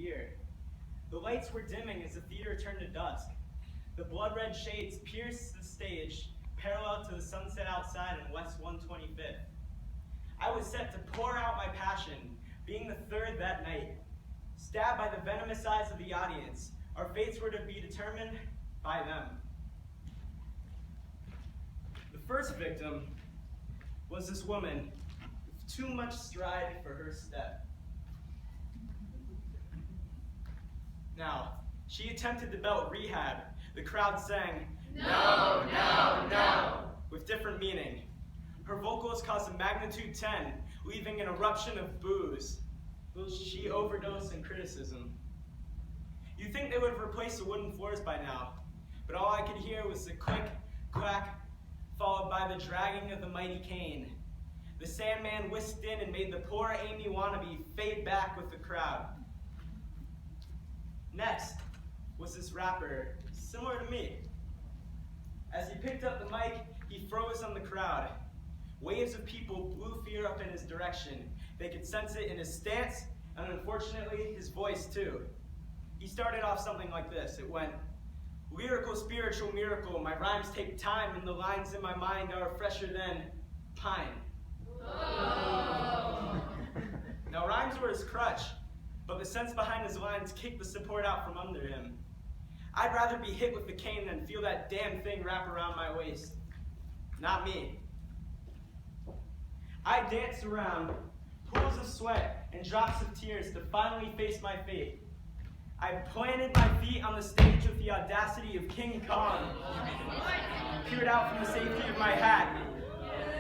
fear. The lights were dimming as the theater turned to dusk. The blood-red shades pierced the stage, parallel to the sunset outside in West 125th. I was set to pour out my passion, being the third that night. Stabbed by the venomous eyes of the audience, our fates were to be determined by them. The first victim was this woman with too much stride for her step. Now, she attempted to belt rehab. The crowd sang, "No, no, no," with different meaning. Her vocals caused a magnitude 10, leaving an eruption of boos. She overdosed in criticism. You'd think they would have replaced the wooden floors by now, but all I could hear was the click, clack, followed by the dragging of the mighty cane. The Sandman whisked in and made the poor Amy wannabe fade back with the crowd. Next was this rapper, similar to me. As he picked up the mic, he froze on the crowd. Waves of people blew fear up in his direction. They could sense it in his stance, and unfortunately, his voice too. He started off something like this. It went, "Lyrical, spiritual miracle, my rhymes take time, and the lines in my mind are fresher than pine." Whoa. Now, rhymes were his crutch, but the sense behind his lines kicked the support out from under him. I'd rather be hit with the cane than feel that damn thing wrap around my waist. Not me. I danced around, pools of sweat and drops of tears to finally face my fate. I planted my feet on the stage with the audacity of King Kong. Peered out from the safety of my hat.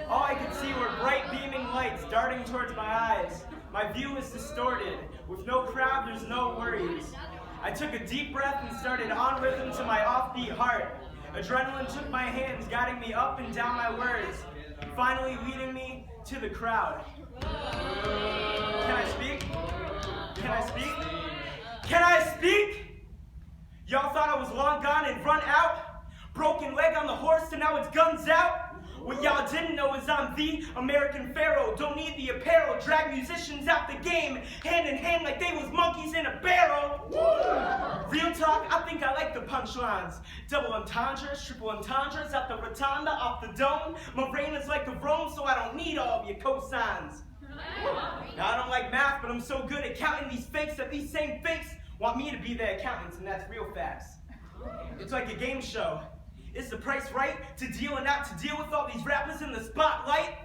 All I could see were bright beaming lights darting towards my eyes. My view was distorted. With no crowd, there's no worries. I took a deep breath and started on rhythm to my offbeat heart. Adrenaline took my hands, guiding me up and down my words, finally leading me to the crowd. Can I speak? Can I speak? Can I speak? Y'all thought I was long gone and run out? Broken leg on the horse and now it's guns out? What y'all didn't know is I'm the American Pharaoh. Don't need the apparel. Drag musicians out the game, hand in hand like they was monkeys in a barrel. Real talk, I think I like the punchlines. Double entendres, triple entendres, at the rotunda, off the dome. My brain is like a Rome, so I don't need all of your cosigns. Now I don't like math, but I'm so good at counting these fakes that these same fakes want me to be their accountants, and that's real facts. It's like a game show. Is the price right to deal and not to deal with all these rappers in the spotlight?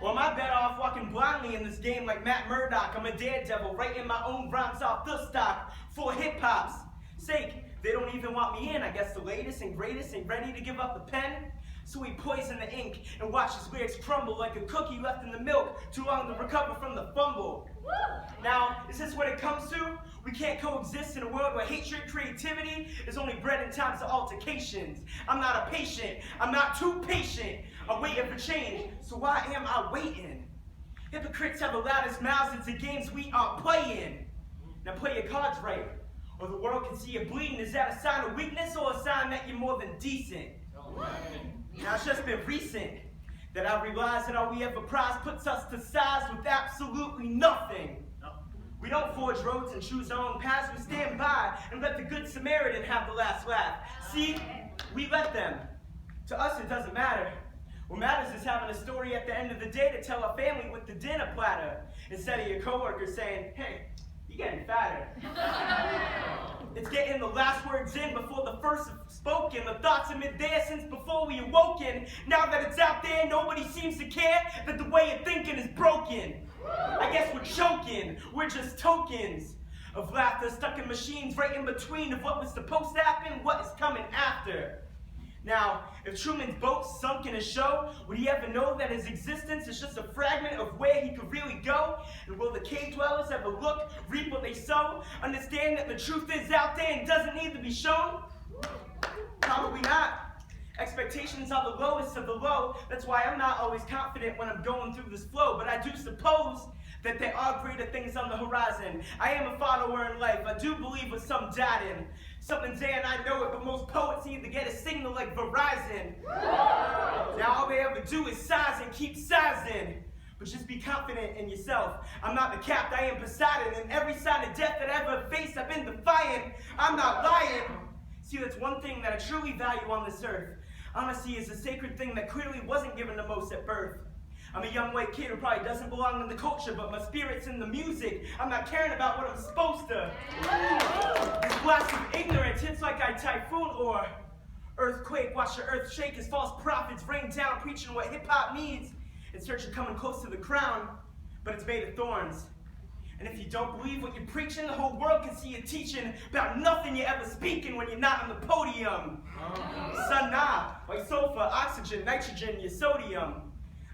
Or am I better off walking blindly in this game like Matt Murdock? I'm a daredevil, writing my own rhymes off the stock for hip-hop's sake. They don't even want me in. I guess the latest and greatest ain't ready to give up the pen. So we poison the ink and watch his lyrics crumble like a cookie left in the milk, too long to recover from the fumble. Now, is this what it comes to? We can't coexist in a world where hatred, creativity is only bred in times of altercations. I'm not a patient. I'm not too patient. I'm waiting for change. So why am I waiting? Hypocrites have the loudest mouths into games we aren't playing. Now play your cards right, or the world can see you bleeding. Is that a sign of weakness or a sign that you're more than decent? Now it's just been recent that I realized that all we ever prize puts us to size with absolutely nothing. We don't forge roads and choose our own paths. We stand by and let the good Samaritan have the last laugh. See, we let them. To us it doesn't matter. What matters is having a story at the end of the day to tell our family with the dinner platter, instead of your coworkers saying, "Hey, you're getting fatter." It's getting the last words in before the first have spoken. The thoughts have been there since before we awoken. Now that it's out there, nobody seems to care that the way of thinking is broken. I guess we're choking. We're just tokens of laughter stuck in machines right in between of what was supposed to happen and what is coming after. Now, if Truman's boat sunk in a show, would he ever know that his existence is just a fragment of where he could really go? And will the cave dwellers ever look, reap what they sow, understand that the truth is out there and doesn't need to be shown? Probably not. Expectations are the lowest of the low. That's why I'm not always confident when I'm going through this flow. But I do suppose that there are greater things on the horizon. I am a follower in life. I do believe with some doubting. Something's there and I know it, but most poets need to get a signal like Verizon. Now all they ever do is size and keep sizing. but just be confident in yourself. I'm not the capped, I am Poseidon. And every sign of death that I ever faced, I've been defiant. I'm not lying. See, that's one thing that I truly value on this earth. Honesty is a sacred thing that clearly wasn't given the most at birth. I'm a young white kid who probably doesn't belong in the culture, but my spirit's in the music. I'm not caring about what I'm supposed to. This blast of ignorance hits like a typhoon or earthquake. Watch the earth shake as false prophets rain down, preaching what hip-hop needs in search of coming close to the crown, but it's made of thorns. And if you don't believe what you're preaching, the whole world can see you teaching about nothing you're ever speaking when you're not on the podium. Son, nah, like sulfur, oxygen, nitrogen, your sodium.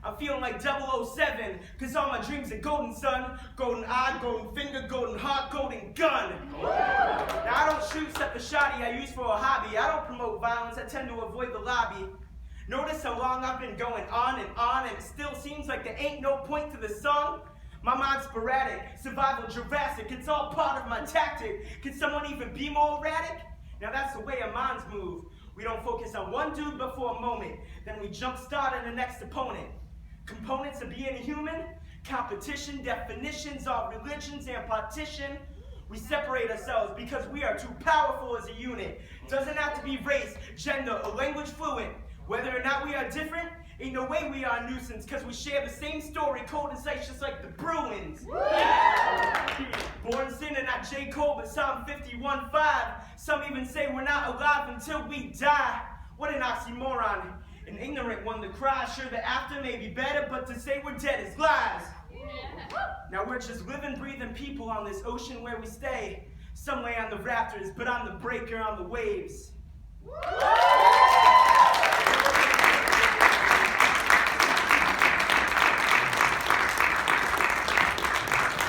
I'm feeling like 007, cause all my dreams are golden, son. Golden eye, golden finger, golden heart, golden gun. Now I don't shoot except the shotty I use for a hobby. I don't promote violence, I tend to avoid the lobby. Notice how long I've been going on, and it still seems like there ain't no point to the song. My mind's sporadic, survival Jurassic, it's all part of my tactic. Can someone even be more erratic? Now that's the way our minds move. We don't focus on one dude but for a moment, then we jump start on the next opponent. Components of being a human, competition, definitions, our religions, and partition. We separate ourselves because we are too powerful as a unit. Doesn't have to be race, gender, or language fluent. Whether or not we are different, ain't no way we are a nuisance, cause we share the same story, cold and sight, just like the Bruins. Born sinner, not J. Cole, but Psalm 51:5. Some even say we're not alive until we die. What an oxymoron. An ignorant one to cry, sure the after may be better, but to say we're dead is lies. Now we're just living, breathing people on this ocean where we stay. Some lay on the rafters, but I'm the breaker on the waves.